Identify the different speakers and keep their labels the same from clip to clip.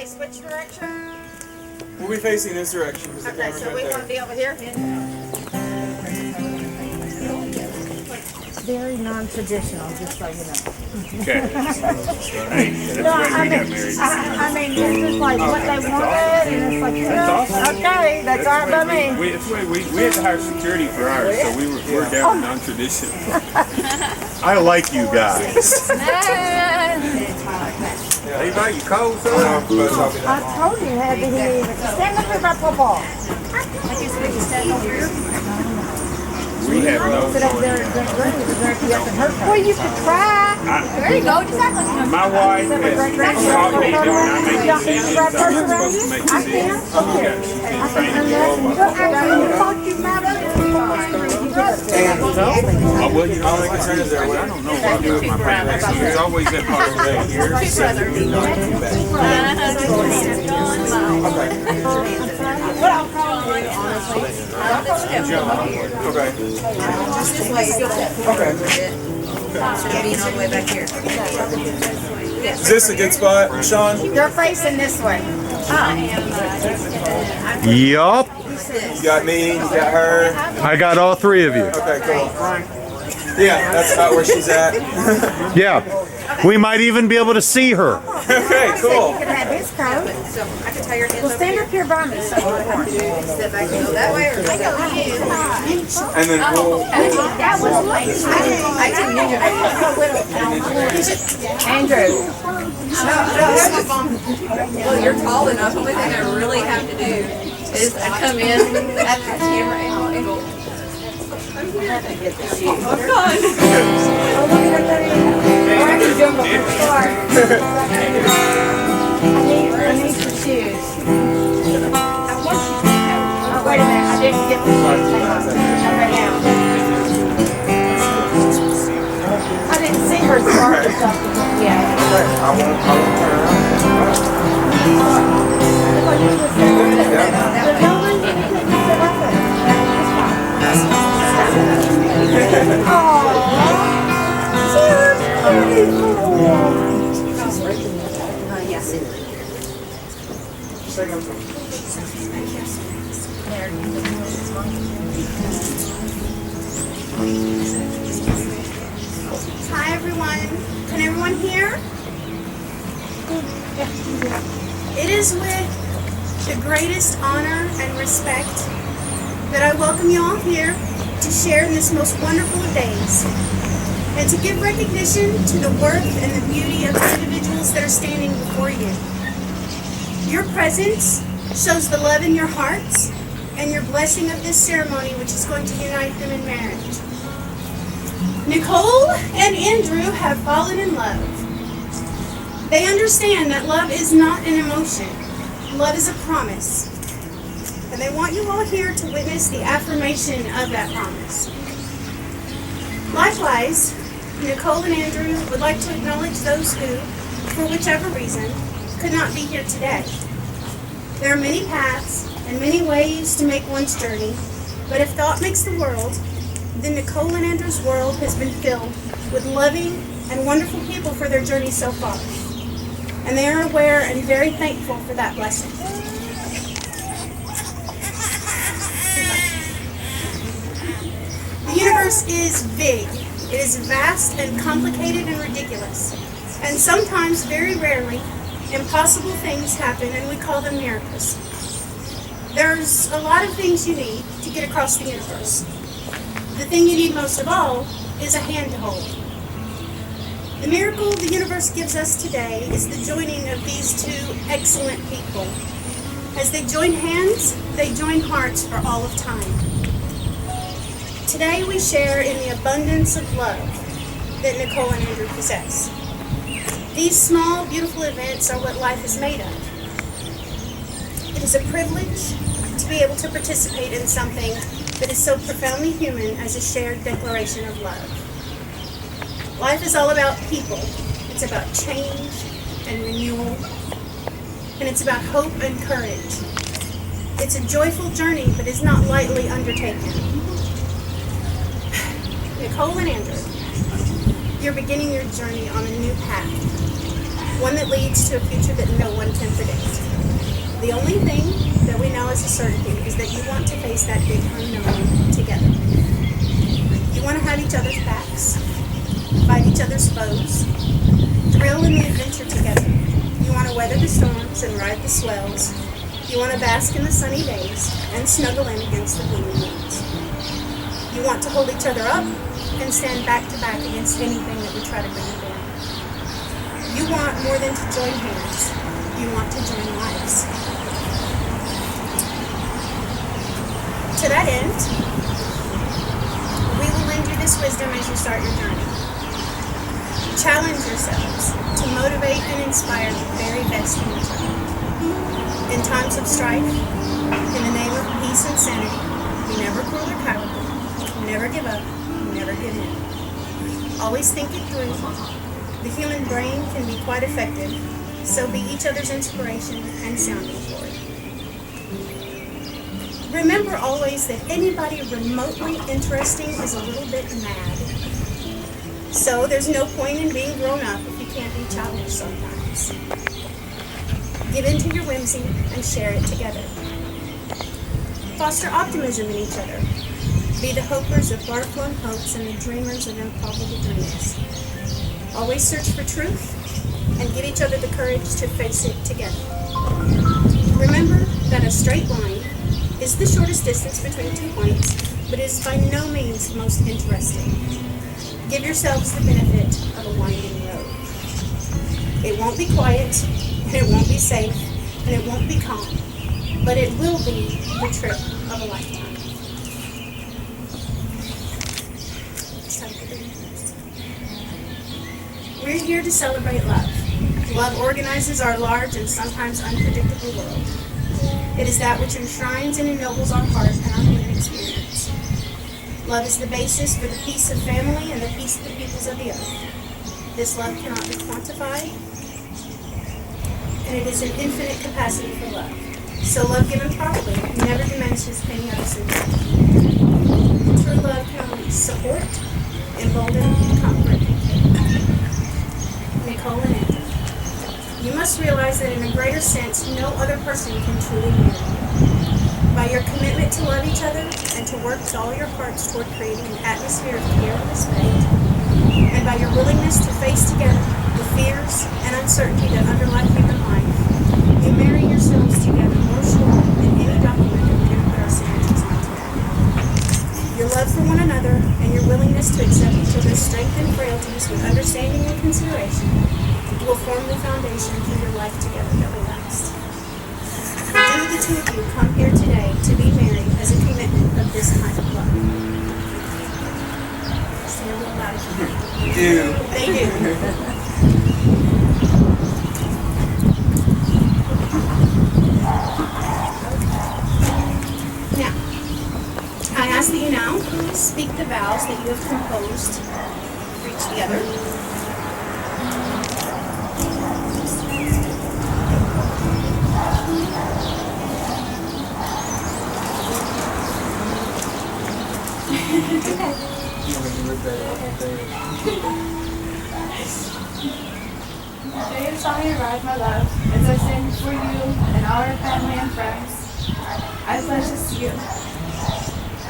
Speaker 1: face which direction?
Speaker 2: We'll be facing this direction.
Speaker 1: Okay, so we want to be over here? Very non-traditional, just so you know.
Speaker 3: Okay. Hey, that's
Speaker 1: No,
Speaker 3: why
Speaker 1: I
Speaker 3: we
Speaker 1: mean,
Speaker 3: got married.
Speaker 1: I mean, it's just like what they wanted, and it's like, okay, that's all right by me.
Speaker 3: We had to hire security for ours, so we're down non-traditional.
Speaker 4: I like you guys.
Speaker 3: Levi, you cold, son?
Speaker 1: I told you, had to hear. Stand up here by football. I guess we can stand over here.
Speaker 3: We have no
Speaker 1: Sit up there and drink drinks and drink you up in her face. Well, you could try.
Speaker 5: There you go. Just act like you know.
Speaker 3: My wife has taught me that when I make decisions, I'm supposed to make decisions.
Speaker 1: Okay.
Speaker 3: Oh, well, you know, like I said, I don't know about my parents. There's always that possibility.
Speaker 2: Okay.
Speaker 5: This way.
Speaker 2: Okay.
Speaker 5: Instead of being all the way back here.
Speaker 2: Is this a good spot, Sean?
Speaker 1: You're facing this way.
Speaker 4: Yup.
Speaker 2: You got me, you got her.
Speaker 4: I got all three of you.
Speaker 2: Okay, cool. Yeah, that's about where she's at.
Speaker 4: Yeah. We might even be able to see her.
Speaker 2: Okay, cool.
Speaker 1: You can have his coat.
Speaker 5: So I can tie your hands
Speaker 1: Well,
Speaker 5: over
Speaker 1: stand
Speaker 5: here.
Speaker 1: up here by me. So
Speaker 5: Step back and go that way or go that way?
Speaker 2: And then we'll.
Speaker 1: that was late.
Speaker 5: I can use
Speaker 1: Andrew.
Speaker 5: Well, you're tall enough. The only thing I really have to do is I come in at the camera angle and go. I'm here to get the shoe. Oh, God. Or I can jump up the car.
Speaker 1: I need some shoes. Oh, wait a minute. I didn't get the shoes. Hang on. Right now. I didn't see her start or something. Yeah.
Speaker 2: I won't turn around.
Speaker 6: Hi everyone. Can everyone hear? It is with the greatest honor and respect that I welcome you all here to share in this most wonderful of days and to give recognition to the worth and the beauty of the individuals that are standing before you. Your presence shows the love in your hearts and your blessing of this ceremony, which is going to unite them in marriage. Nicole and Andrew have fallen in love. They understand that love is not an emotion. Love is a promise. And they want you all here to witness the affirmation of that promise. Likewise, Nicole and Andrew would like to acknowledge those who, for whichever reason, could not be here today. There are many paths and many ways to make one's journey, but if thought makes the world, then Nicole and Andrew's world has been filled with loving and wonderful people for their journey so far. And they are aware and very thankful for that blessing. The universe is big. It is vast and complicated and ridiculous. And sometimes, very rarely, impossible things happen and we call them miracles. There's a lot of things you need to get across the universe. The thing you need most of all is a hand to hold. The miracle the universe gives us today is the joining of these two excellent people. As they join hands, they join hearts for all of time. Today we share in the abundance of love that Nicole and Andrew possess. These small, beautiful events are what life is made of. It is a privilege to be able to participate in something that is so profoundly human as a shared declaration of love. Life is all about people. It's about change and renewal. And it's about hope and courage. It's a joyful journey, but is not lightly undertaken. Nicole and Andrew, you're beginning your journey on a new path. one that leads to a future that no one can predict. The only thing that we know as a certainty is that you want to face that big unknown together. You want to have each other's backs, fight each other's foes, thrill in the adventure together. You want to weather the storms and ride the swells. You want to bask in the sunny days and snuggle in against the gloomy winds. You want to hold each other up and stand back to back against anything that would try to bring you down. You want more than to join hands. You want to join lives. To that end, we will lend you this wisdom as you start your journey. Challenge yourselves to motivate and inspire the very best in each other. In times of strife, in the name of peace and sanity, be never cruel or cowardly, never give up, never give in. Always think it through. The human brain can be quite effective, so be each other's inspiration and sounding board. Remember always that anybody remotely interesting is a little bit mad. So there's no point in being grown up if you can't be childish sometimes. Give in to your whimsy and share it together. Foster optimism in each other. Be the hopers of far-flung hopes and the dreamers of improbable dreams. Always search for truth and give each other the courage to face it together. Remember that a straight line is the shortest distance between 2 points, but is by no means the most interesting. Give yourselves the benefit of a winding road. It won't be quiet, and it won't be safe, and it won't be calm, but it will be the trip of a lifetime. We're here to celebrate love. Love organizes our large and sometimes unpredictable world. It is that which enshrines and ennobles our heart and our human experience. Love is the basis for the peace of family and the peace of the peoples of the earth. This love cannot be quantified, and it is an infinite capacity for love. So love given properly never diminishes any other sentiment. True love can only support, embolden, comfort, and care. Nicole and Andrew. You must realize that in a greater sense, no other person can truly marry you. By your commitment to love each other and to work with all your hearts toward creating an atmosphere of care and respect, and by your willingness to face together the fears and uncertainty that underlie human life, you marry yourselves together more surely than any document that we're going to put our signatures on today. Your love for one another and your willingness to accept each other's strength and frailties with understanding and consideration will form the foundation for your life together that will last. Do the two of you come here today to be married as a commitment of this kind of love? Say a little louder.
Speaker 2: Do.
Speaker 6: They do. Now, I ask that you now speak the vows that you have composed for each the other.
Speaker 7: Today is on your ride, my love, as I stand before you and all our family and friends. I pledge this to you.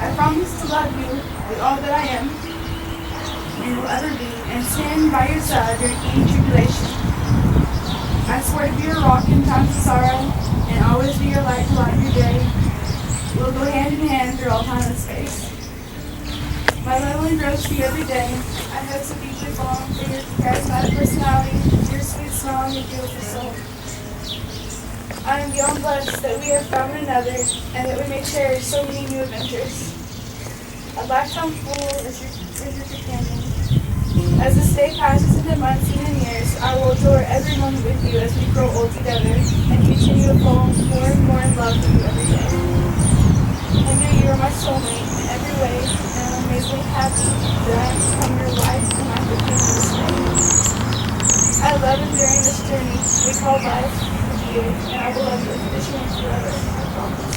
Speaker 7: I promise to love you with all that I am and will ever be, and stand by your side during any tribulation. I swear to be your rock in times of sorrow, and always be your light to light your day. We'll go hand in hand through all time and space. My love only grows for you every day. I hope to deeply fall for your charismatic personality, your sweet smile, and your beautiful soul. I am beyond blessed that we have found one another and that we may cherish so many new adventures. A lifetime full is your companion. As this day passes into months and in years, I will adore every moment with you as we grow old together and continue to fall more and more in love with you every day. I know you are my soulmate in every way, and I'm amazingly happy that I have become your wife and my continuous stay. I love enduring this journey we call life with you, and I will love you unconditionally forever, I promise.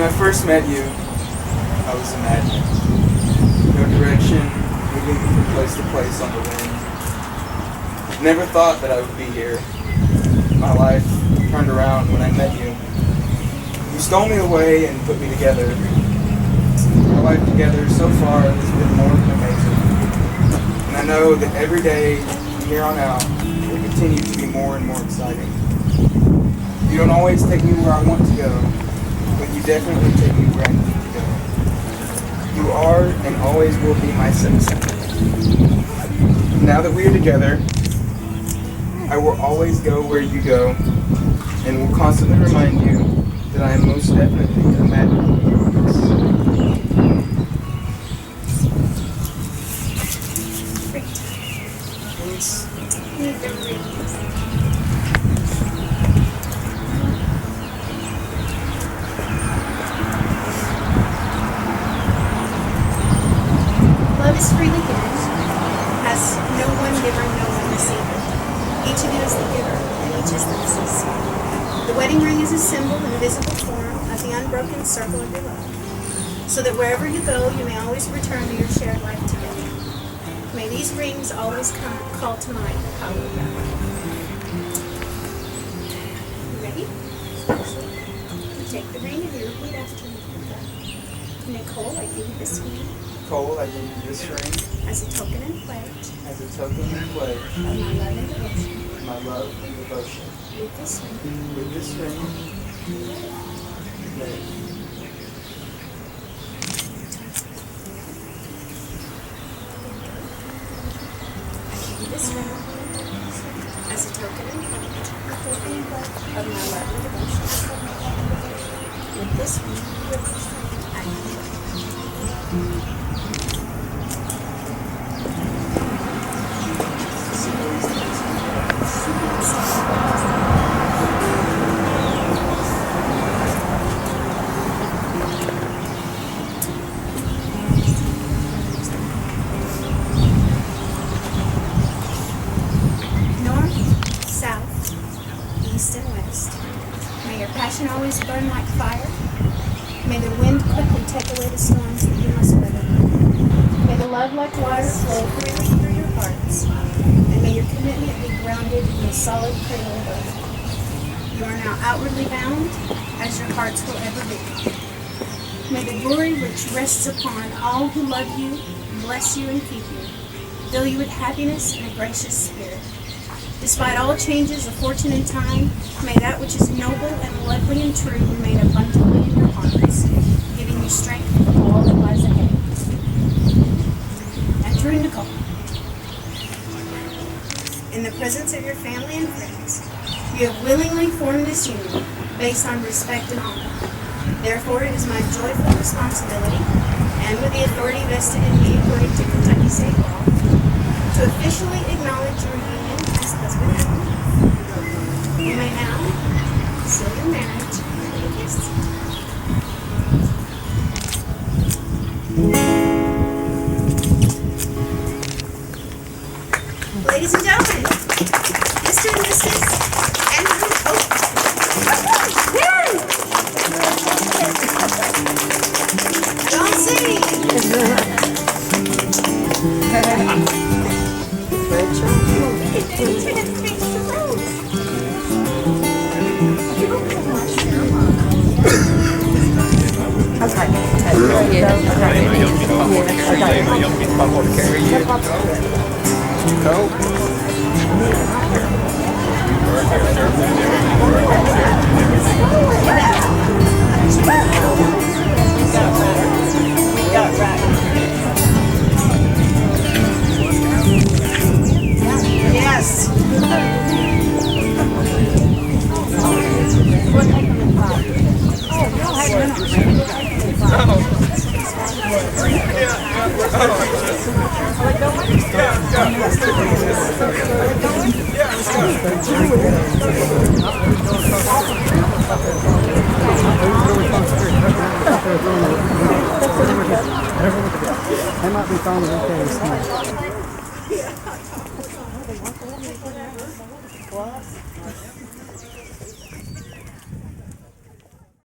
Speaker 2: I first met you, I was imagining. No direction, moving from place to place on the wind. Never thought that I would be here. My life turned around when I met you. You stole me away and put me together. Our life together so far has been more than amazing. And I know that every day from here on out will continue to be more and more exciting. You don't always take me where I want to go, but you definitely take me where I need to go. You are and always will be my citizen. Now that we are together, I will always go where you go, and will constantly remind you that I am most definitely a magical universe.
Speaker 6: Love is freely given, has no one giver, no one receiver. Each of you is the giver, and each is the receiver. The wedding ring is a symbol in visible form of the unbroken circle of your love, so that wherever you go, you may always return to your shared life together. May these rings always call to mind the power of that love. You ready? You take the ring and you repeat after me. Nicole, I give you this ring.
Speaker 2: Nicole, I give you this ring
Speaker 6: As a token and pledge
Speaker 2: as a token and pledge
Speaker 6: of my love and devotion.
Speaker 2: of my love and devotion.
Speaker 6: With this ring,
Speaker 2: With this ring, may
Speaker 6: this ring, as a token and pledge of my love and devotion. With this ring, I North, south, east, and west. May your passion always burn like fire. May the wind quickly take away the storms that you must weather. May the love like water flow freely through your hearts. And may your commitment be grounded in the solid cradle of earth. You are now outwardly bound, as your hearts will ever be. May the glory which rests upon all who love you, bless you, and keep you, fill you with happiness and a gracious spirit. Despite all changes of fortune and time, may that which is noble and lovely and true remain abundantly in your hearts, giving you strength for all that lies ahead. Entering the call. In the presence of your family and friends, you have willingly formed this union based on respect and honor. Therefore, it is my joyful responsibility, and with the authority vested in me according to Kentucky state law, to officially acknowledge your union as husband and wife. You may now seal your marriage with a kiss. Ladies and gentlemen, Mr. and Mrs. Andrew Oak. Don't sing. Yes.
Speaker 8: I might be found in the case.